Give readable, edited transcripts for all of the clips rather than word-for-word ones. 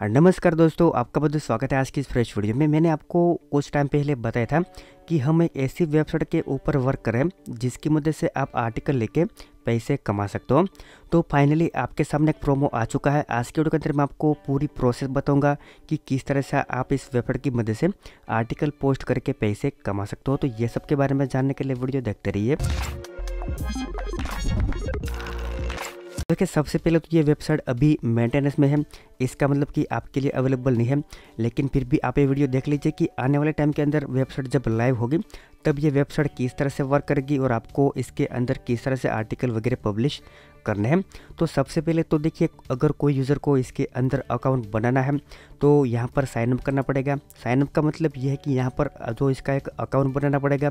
नमस्कार दोस्तों, आपका बहुत स्वागत है आज की इस फ्रेश वीडियो में। मैंने आपको कुछ टाइम पहले बताया था कि हम एक ऐसी वेबसाइट के ऊपर वर्क करें जिसकी मदद से आप आर्टिकल लेके पैसे कमा सकते हो। तो फाइनली आपके सामने एक प्रोमो आ चुका है। आज के वीडियो के अंदर मैं आपको पूरी प्रोसेस बताऊंगा कि किस तरह से आप इस वेबसाइट की मदद से आर्टिकल पोस्ट करके पैसे कमा सकते हो। तो ये सब के बारे में जानने के लिए वीडियो देखते रहिए। देखिए, सबसे पहले तो ये वेबसाइट अभी मेंटेनेंस में है। इसका मतलब कि आपके लिए अवेलेबल नहीं है, लेकिन फिर भी आप ये वीडियो देख लीजिए कि आने वाले टाइम के अंदर वेबसाइट जब लाइव होगी तब ये वेबसाइट किस तरह से वर्क करेगी और आपको इसके अंदर किस तरह से आर्टिकल वगैरह पब्लिश करने हैं। तो सबसे पहले तो देखिए, अगर कोई यूज़र को इसके अंदर अकाउंट बनाना है तो यहाँ पर साइन अप करना पड़ेगा। साइन अप का मतलब ये है कि यहाँ पर जो इसका एक अकाउंट बनाना पड़ेगा।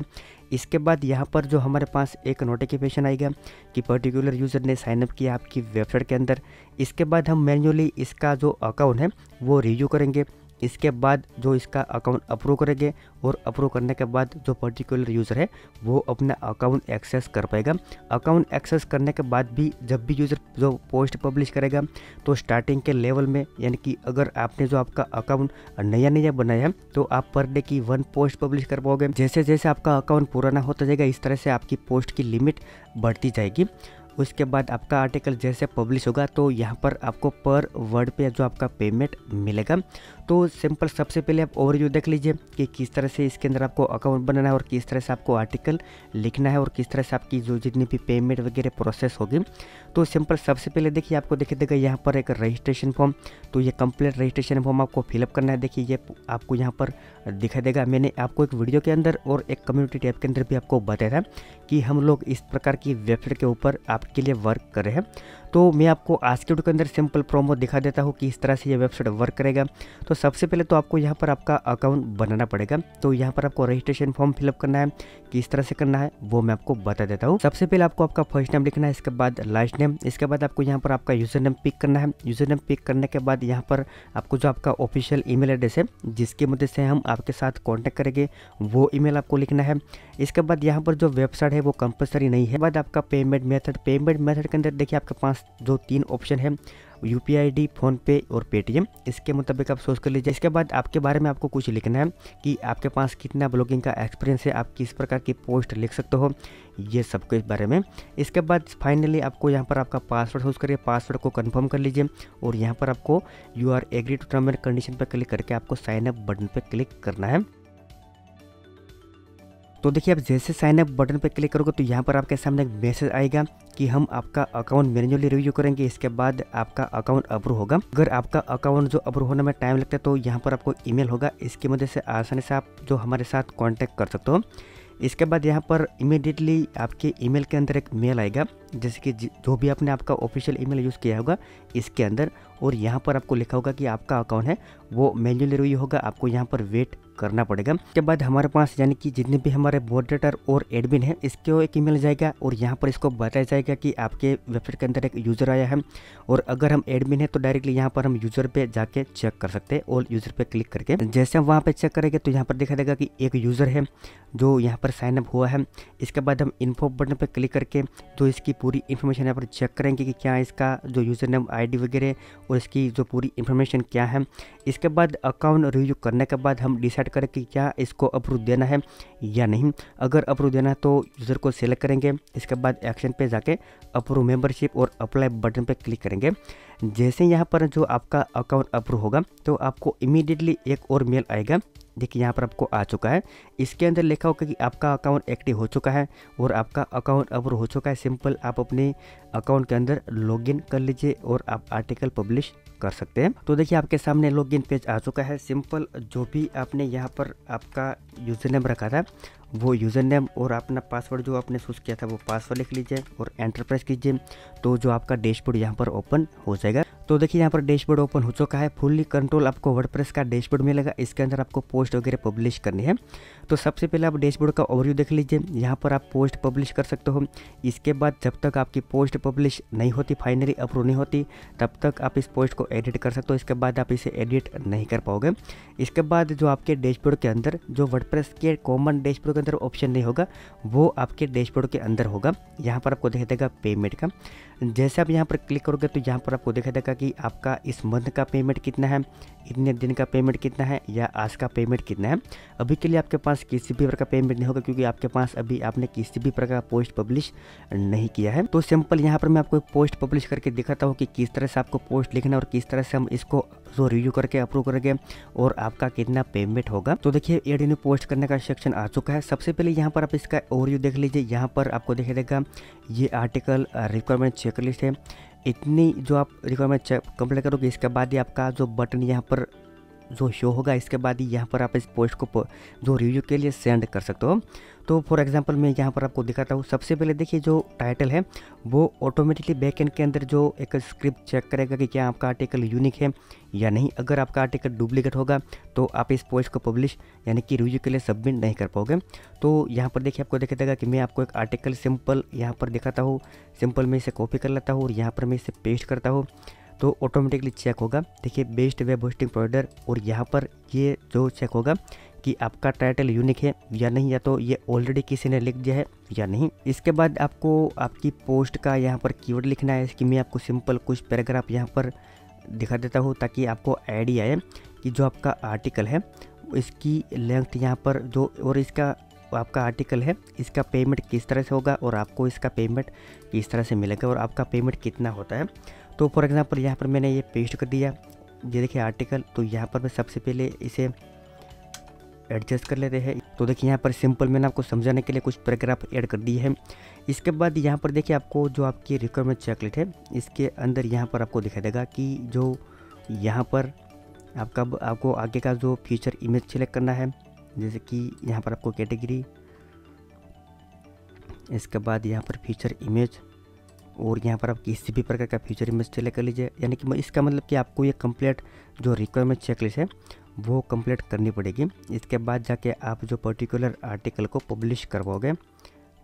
इसके बाद यहाँ पर जो हमारे पास एक नोटिफिकेशन आएगा कि पर्टिकुलर यूज़र ने साइन अप किया आपकी वेबसाइट के अंदर। इसके बाद हम मैन्युअली इसका जो अकाउंट है वो रिव्यू करेंगे। इसके बाद जो इसका अकाउंट अप्रूव करेंगे और अप्रूव करने के बाद जो पर्टिकुलर यूज़र है वो अपना अकाउंट एक्सेस कर पाएगा। अकाउंट एक्सेस करने के बाद भी जब भी यूज़र जो पोस्ट पब्लिश करेगा तो स्टार्टिंग के लेवल में, यानी कि अगर आपने जो आपका अकाउंट नया बनाया है तो आप पर डे की 1 पोस्ट पब्लिश कर पाओगे। जैसे जैसे आपका अकाउंट पुराना होता जाएगा इस तरह से आपकी पोस्ट की लिमिट बढ़ती जाएगी। उसके बाद आपका आर्टिकल जैसे पब्लिश होगा तो यहाँ पर आपको पर वर्ड पे जो आपका पेमेंट मिलेगा। तो सिंपल, सबसे पहले आप ओवरव्यू देख लीजिए कि किस तरह से इसके अंदर आपको अकाउंट बनाना है और किस तरह से आपको आर्टिकल लिखना है और किस तरह से आपकी जो जितनी भी पेमेंट वगैरह प्रोसेस होगी। तो सिंपल, सबसे पहले देखिए आपको दिखाई देगा यहाँ पर एक रजिस्ट्रेशन फॉर्म। तो ये कंप्लीट रजिस्ट्रेशन फॉर्म आपको फिलअप करना है। देखिए ये आपको यहाँ पर दिखाई देगा। मैंने आपको एक वीडियो के अंदर और एक कम्युनिटी टैब के अंदर भी आपको बताया था कि हम लोग इस प्रकार की वेबसाइट के ऊपर आपके लिए वर्क कर रहे हैं। तो मैं आपको आज के वीडियो के अंदर सिंपल प्रोमो दिखा देता हूँ कि इस तरह से ये वेबसाइट वर्क करेगा। तो सबसे पहले तो आपको यहाँ पर आपका अकाउंट बनाना पड़ेगा। तो यहाँ पर आपको रजिस्ट्रेशन फॉर्म फिलअप करना है। किस तरह से करना है वो मैं आपको बता देता हूँ। सबसे पहले आपको आपका फर्स्ट नेम लिखना है, इसके बाद लास्ट नेम। इसके बाद आपको यहाँ पर आपका यूजर नेम पिक करना है। यूजर नेम पिक करने के बाद यहाँ पर आपको जो आपका ऑफिशियल ईमेल एड्रेस है जिसकी मदद से हम आपके साथ कॉन्टैक्ट करेंगे वो ईमेल आपको लिखना है। इसके बाद यहाँ पर जो वेबसाइट है वो कंपलसरी नहीं है। बाद आपका पेमेंट मेथड के अंदर देखिए आपके पास जो 3 ऑप्शन है, यूपीआई आईडी, फ़ोनपे और पेटीएम। इसके मुताबिक आप सोच कर लीजिए। इसके बाद आपके बारे में आपको कुछ लिखना है कि आपके पास कितना ब्लॉगिंग का एक्सपीरियंस है, आप किस प्रकार की पोस्ट लिख सकते हो, ये सब के बारे में। इसके बाद फाइनली आपको यहाँ पर आपका पासवर्ड चूज करिए, पासवर्ड को कंफर्म कर लीजिए और यहाँ पर आपको you are agree to term and condition पर क्लिक करके आपको साइन अप बटन पर क्लिक करना है। तो देखिए, आप जैसे साइन अप बटन पर क्लिक करोगे तो यहाँ पर आपके सामने एक मैसेज आएगा कि हम आपका अकाउंट मैन्युअली रिव्यू करेंगे। इसके बाद आपका अकाउंट अप्रूव होगा। अगर आपका अकाउंट जो अप्रूव होने में टाइम लगता है तो यहाँ पर आपको ईमेल होगा। इसकी मदद से आसानी से आप जो हमारे साथ कांटेक्ट कर सकते हो। इसके बाद यहाँ पर इमीडिएटली आपके ईमेल के अंदर एक मेल आएगा, जैसे कि जो भी आपने आपका ऑफिशियल ईमेल यूज़ किया होगा इसके अंदर, और यहाँ पर आपको लिखा होगा कि आपका अकाउंट है वो मैन्युअली रिव्यू होगा, आपको यहाँ पर वेट करना पड़ेगा। इसके बाद हमारे पास यानी कि जितने भी हमारे मॉडरेटर और एडमिन है इसको एक ईमेल जाएगा और यहाँ पर इसको बताया जाएगा कि आपके वेबसाइट के अंदर एक यूज़र आया है। और अगर हम एडमिन है तो डायरेक्टली यहाँ पर हम यूज़र पे जाके चेक कर सकते हैं और यूज़र पे क्लिक करके जैसे हम वहाँ पे चेक करेंगे तो यहाँ पर दिखा देगा कि एक यूज़र है जो यहाँ पर साइन अप हुआ है। इसके बाद हम इन्फो बटन पर क्लिक करके जो इसकी पूरी इन्फॉर्मेशन यहाँ पर चेक करेंगे कि क्या इसका जो यूज़र नेम ID वगैरह और इसकी जो पूरी इन्फॉर्मेशन क्या है। इसके बाद अकाउंट रिव्यू करने के बाद हम डिसाइड करें कि क्या इसको अप्रूव देना है या नहीं। अगर अप्रूव देना है तो यूज़र को सिलेक्ट करेंगे। इसके बाद एक्शन पे जाके अप्रूव मेंबरशिप और अप्लाई बटन पे क्लिक करेंगे। जैसे यहाँ पर जो आपका अकाउंट अप्रूव होगा तो आपको इमीडिएटली एक और मेल आएगा। देखिए यहाँ पर आपको आ चुका है। इसके अंदर लिखा होगा कि आपका अकाउंट एक्टिव हो चुका है और आपका अकाउंट अप्रूव हो चुका है। सिंपल, आप अपने अकाउंट के अंदर लॉगिन कर लीजिए और आप आर्टिकल पब्लिश कर सकते हैं। तो देखिए आपके सामने लॉगिन पेज आ चुका है। सिंपल, जो भी आपने यहाँ पर आपका यूज़र नेम रखा था वो यूज़र नेम और अपना पासवर्ड जो आपने चूज़ किया था वो पासवर्ड लिख लीजिए और एंटर प्रेस कीजिए। तो जो आपका डैशबोर्ड यहाँ पर ओपन हो जाएगा। तो देखिए यहाँ पर डैशबोर्ड ओपन हो चुका है। फुल्ली कंट्रोल आपको वर्डप्रेस का डैशबोर्ड मिलेगा। इसके अंदर आपको पोस्ट वगैरह पब्लिश करनी है। तो सबसे पहले आप डैशबोर्ड का ओवरव्यू देख लीजिए। यहाँ पर आप पोस्ट पब्लिश कर सकते हो। इसके बाद जब तक आपकी पोस्ट पब्लिश नहीं होती, फाइनली अप्रूव नहीं होती, तब तक आप इस पोस्ट को एडिट कर सकते हो। इसके बाद आप इसे एडिट नहीं कर पाओगे। इसके बाद जो आपके डैशबोर्ड के अंदर जो वर्डप्रेस के कॉमन डैशबोर्ड के अंदर ऑप्शन नहीं होगा वो आपके डैशबोर्ड के अंदर होगा। यहाँ पर आपको दिखाई देगा पेमेंट का। जैसे आप यहाँ पर क्लिक करोगे तो यहाँ पर आपको दिखाई देगा कि आपका इस मंथ का पेमेंट कितना है, इतने दिन का पेमेंट कितना है या आज का पेमेंट कितना है। अभी के लिए आपके पास किसी भी प्रकार का पेमेंट नहीं होगा क्योंकि आपके पास अभी आपने किसी भी प्रकार का पोस्ट पब्लिश नहीं किया है। तो सिंपल यहाँ पर मैं आपको पोस्ट पब्लिश करके दिखाता हूँ कि किस तरह से आपको पोस्ट लिखना है और किस तरह से हम इसको जो रिव्यू करके अप्रूव करेंगे और आपका कितना पेमेंट होगा। तो देखिए एड न्यू पोस्ट करने का सेक्शन आ चुका है। सबसे पहले यहाँ पर आप इसका ओवरव्यू देख लीजिए। यहाँ पर आपको दिखाई देगा ये आर्टिकल रिक्वायरमेंट चेकलिस्ट है। इतनी जो आप रिक्वायरमेंट कंप्लीट करोगे इसके बाद ही आपका जो बटन यहाँ पर जो शो होगा, इसके बाद ही यहाँ पर आप इस पोस्ट को जो रिव्यू के लिए सेंड कर सकते हो। तो फॉर एग्जांपल मैं यहाँ पर आपको दिखाता हूँ। सबसे पहले देखिए जो टाइटल है वो ऑटोमेटिकली बैकएंड के अंदर जो एक स्क्रिप्ट चेक करेगा कि क्या आपका आर्टिकल यूनिक है या नहीं। अगर आपका आर्टिकल डुप्लीकेट होगा तो आप इस पोस्ट को पब्लिश यानी कि रिव्यू के लिए सबमिट नहीं कर पाओगे। तो यहाँ पर देखिए आपको दिखाई देगा कि मैं आपको एक आर्टिकल सिंपल यहाँ पर दिखाता हूँ। सिंपल मैं इसे कॉपी कर लेता हूँ और यहाँ पर मैं इसे पेस्ट करता हूँ तो ऑटोमेटिकली चेक होगा। देखिए बेस्ट वेब होस्टिंग प्रोवाइडर, और यहाँ पर ये जो चेक होगा कि आपका टाइटल यूनिक है या नहीं, या तो ये ऑलरेडी किसी ने लिख दिया है या नहीं। इसके बाद आपको आपकी पोस्ट का यहाँ पर कीवर्ड लिखना है। इसकी मैं आपको सिंपल कुछ पैराग्राफ यहाँ पर दिखा देता हूँ ताकि आपको आइडिया आए कि जो आपका आर्टिकल है इसकी लेंथ यहाँ पर जो और इसका आपका आर्टिकल है इसका पेमेंट किस तरह से होगा और आपको इसका पेमेंट किस तरह से मिलेगा और आपका पेमेंट कितना होता है। तो फॉर एग्जांपल यहाँ पर मैंने ये पेस्ट कर दिया, ये देखिए आर्टिकल। तो यहाँ पर मैं सबसे पहले इसे एडजस्ट कर लेते हैं। तो देखिए यहाँ पर सिंपल मैंने आपको समझाने के लिए कुछ पैराग्राफ ऐड कर दिए हैं। इसके बाद यहाँ पर देखिए आपको जो आपकी रिक्वायरमेंट चेकलिस्ट है इसके अंदर यहाँ पर आपको दिखाई देगा कि जो यहाँ पर आपको आगे का जो फीचर इमेज सिलेक्ट करना है, जैसे कि यहाँ पर आपको कैटेगरी, इसके बाद यहाँ पर फीचर इमेज, और यहाँ पर आप किसी भी प्रकार का फीचर इमेज सेलेक्ट कर लीजिए। यानी कि इसका मतलब कि आपको ये कंप्लीट जो रिक्वायरमेंट चेकलिस्ट है वो कंप्लीट करनी पड़ेगी। इसके बाद जाके आप जो पर्टिकुलर आर्टिकल को पब्लिश करवाओगे।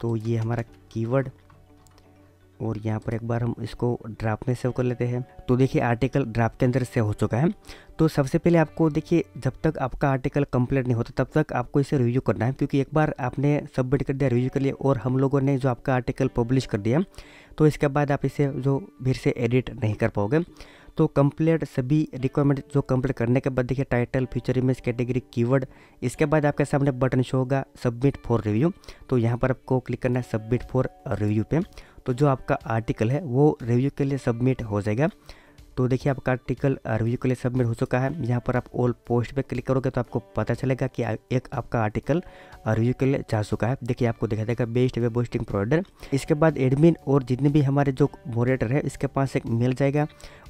तो ये हमारा कीवर्ड, और यहाँ पर एक बार हम इसको ड्राफ्ट में सेव कर लेते हैं। तो देखिए आर्टिकल ड्राफ्ट के अंदर सेव हो चुका है। तो सबसे पहले आपको देखिए जब तक आपका आर्टिकल कंप्लीट नहीं होता तब तक आपको इसे रिव्यू करना है, क्योंकि एक बार आपने सबमिट कर दिया रिव्यू के लिए और हम लोगों ने जो आपका आर्टिकल पब्लिश कर दिया तो इसके बाद आप इसे जो फिर से एडिट नहीं कर पाओगे। तो कंप्लीट सभी रिक्वायरमेंट जो कंप्लीट करने के बाद देखिए title, feature image, category, keyword, इसके बाद आपके सामने बटन शो होगा सबमिट फॉर रिव्यू। तो यहाँ पर आपको क्लिक करना है सबमिट फॉर रिव्यू पे। तो जो आपका आर्टिकल है वो रिव्यू के लिए सबमिट हो जाएगा। तो देखिए आपका आर्टिकल रिव्यू के लिए सबमिट हो चुका है। यहाँ पर आप ऑल पोस्ट पे क्लिक करोगे तो आपको पता चलेगा कि एक आपका आर्टिकल रिव्यू के लिए जा चुका है। देखिए आपको दिखा देगा बेस्ट वेब होस्टिंग प्रोवाइडर। इसके बाद एडमिन और जितने भी हमारे जो मॉडरेटर है इसके पास एक मेल जाएगा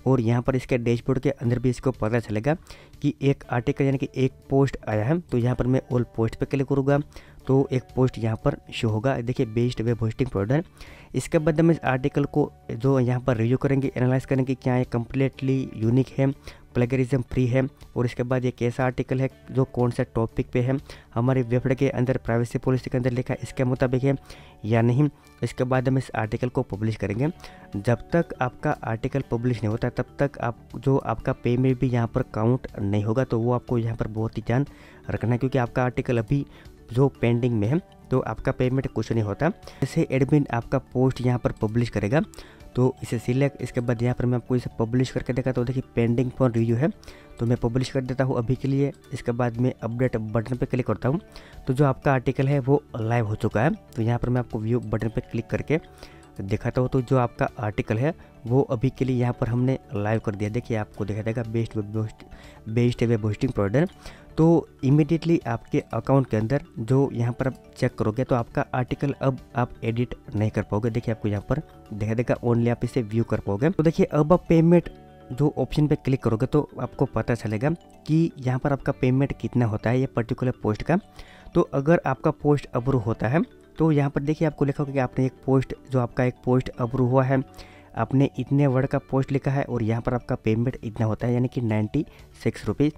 और यहाँ पर इसके डैशबोर्ड के अंदर भी इसको पता चलेगा कि एक आर्टिकल यानी कि एक पोस्ट आया है। तो यहाँ पर मैं ऑल पोस्ट पे क्लिक करूँगा तो एक पोस्ट यहाँ पर शो होगा। देखिए बेस्ट वेब होस्टिंग प्रोवाइडर। इसके बाद हम इस आर्टिकल को जो यहाँ पर रिव्यू करेंगे, एनालाइज करेंगे क्या ये कम्प्लीटली यूनिक है, प्लेगरिज्म फ्री है, और इसके बाद ये कैसा आर्टिकल है, जो कौन सा टॉपिक पे है, हमारे वेबसाइट के अंदर प्राइवेसी पॉलिसी के अंदर लिखा है इसके मुताबिक है या नहीं। इसके बाद हम इस आर्टिकल को पब्लिश करेंगे। जब तक आपका आर्टिकल पब्लिश नहीं होता तब तक आपका पेमेंट भी यहाँ पर काउंट नहीं होगा। तो वो आपको यहाँ पर बहुत ही ध्यान रखना है, क्योंकि आपका आर्टिकल अभी जो पेंडिंग में है तो आपका पेमेंट कुछ नहीं होता। जैसे एडमिन आपका पोस्ट यहाँ पर पब्लिश करेगा तो इसे सिलेक्ट, इसके बाद यहाँ पर मैं आपको इसे पब्लिश करके देखा। तो देखिए पेंडिंग फॉर रिव्यू है तो मैं पब्लिश कर देता हूँ अभी के लिए। इसके बाद मैं अपडेट बटन पे क्लिक करता हूँ तो जो आपका आर्टिकल है वो लाइव हो चुका है। तो यहाँ पर मैं आपको व्यू बटन पे क्लिक करके दिखाता हूँ। तो जो आपका आर्टिकल है वो अभी के लिए यहाँ पर हमने लाइव कर दिया। देखिए आपको दिखा देगा बेस्ट वेब होस्टिंग प्रोवाइडर। तो इमीडिएटली आपके अकाउंट के अंदर जो यहाँ पर आप चेक करोगे तो आपका आर्टिकल अब आप एडिट नहीं कर पाओगे। देखिए आपको यहाँ पर दिखा देगा ओनली आप इसे व्यू कर पाओगे। तो देखिए अब आप पेमेंट जो ऑप्शन पे क्लिक करोगे तो आपको पता चलेगा कि यहाँ पर आपका पेमेंट कितना होता है ये पर्टिकुलर पोस्ट का। तो अगर आपका पोस्ट अप्रूव होता है तो यहाँ पर देखिए आपको लिखा होगा कि आपने एक पोस्ट अप्रूव हुआ है, आपने इतने वर्ड का पोस्ट लिखा है और यहाँ पर आपका पेमेंट इतना होता है यानी कि 96 रुपीज़।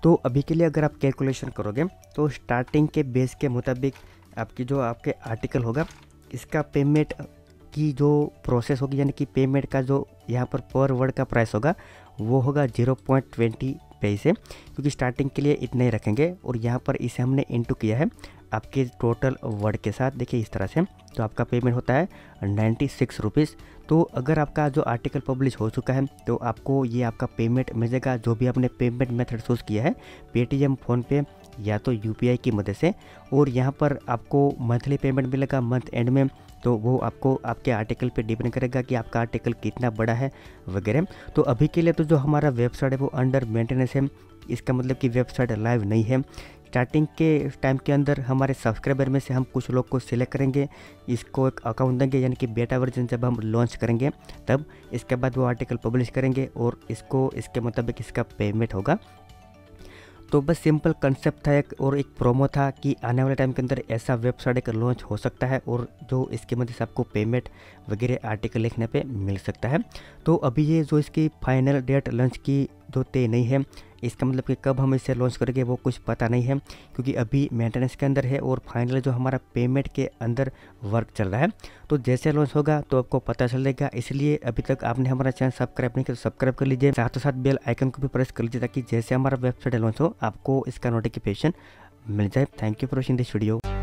तो अभी के लिए अगर आप कैलकुलेशन करोगे तो स्टार्टिंग के बेस के मुताबिक आपके आर्टिकल होगा इसका पेमेंट की जो प्रोसेस होगी यानी कि पेमेंट का जो यहाँ पर वर्ड का प्राइस होगा वो होगा 0.20 पैसे, क्योंकि स्टार्टिंग के लिए इतना ही रखेंगे। और यहाँ पर इसे हमने इंटू किया है आपके टोटल वर्ड के साथ। देखिए इस तरह से तो आपका पेमेंट होता है 96 रुपीज़। तो अगर आपका जो आर्टिकल पब्लिश हो चुका है तो आपको ये आपका पेमेंट मिलेगा, जो भी आपने पेमेंट मेथड चूज़ किया है, पेटीएम, फ़ोनपे या तो यूपीआई की मदद से। और यहाँ पर आपको मंथली पेमेंट मिलेगा मंथ एंड में, तो वो आपको आपके आर्टिकल पे डिपेंड करेगा कि आपका आर्टिकल कितना बड़ा है वगैरह। तो अभी के लिए तो जो हमारा वेबसाइट है वो अंडर मेंटेनेंस है, इसका मतलब कि वेबसाइट लाइव नहीं है। स्टार्टिंग के टाइम के अंदर हमारे सब्सक्राइबर में से हम कुछ लोग को सिलेक्ट करेंगे, इसको एक अकाउंट देंगे, यानी कि बेटा वर्जन जब हम लॉन्च करेंगे तब इसके बाद वो आर्टिकल पब्लिश करेंगे और इसको इसके मुताबिक इसका पेमेंट होगा। तो बस सिंपल कंसेप्ट था एक, और एक प्रोमो था कि आने वाले टाइम के अंदर ऐसा वेबसाइट एक लॉन्च हो सकता है और जो इसके मदद से आपको पेमेंट वगैरह आर्टिकल लिखने पे मिल सकता है। तो अभी ये जो इसकी फाइनल डेट लॉन्च की जो तय नहीं है, इसका मतलब कि कब हम इसे लॉन्च करेंगे वो कुछ पता नहीं है, क्योंकि अभी मेंटेनेंस के अंदर है और फाइनल जो हमारा पेमेंट के अंदर वर्क चल रहा है। तो जैसे लॉन्च होगा तो आपको पता चलेगा, इसलिए अभी तक आपने हमारा चैनल सब्सक्राइब नहीं किया तो सब्सक्राइब कर लीजिए, साथ ही साथ बेल आइकन को भी प्रेस कर लीजिए ताकि जैसे हमारा वेबसाइट लॉन्च हो आपको इसका नोटिफिकेशन मिल जाए। Thank you for watching this video.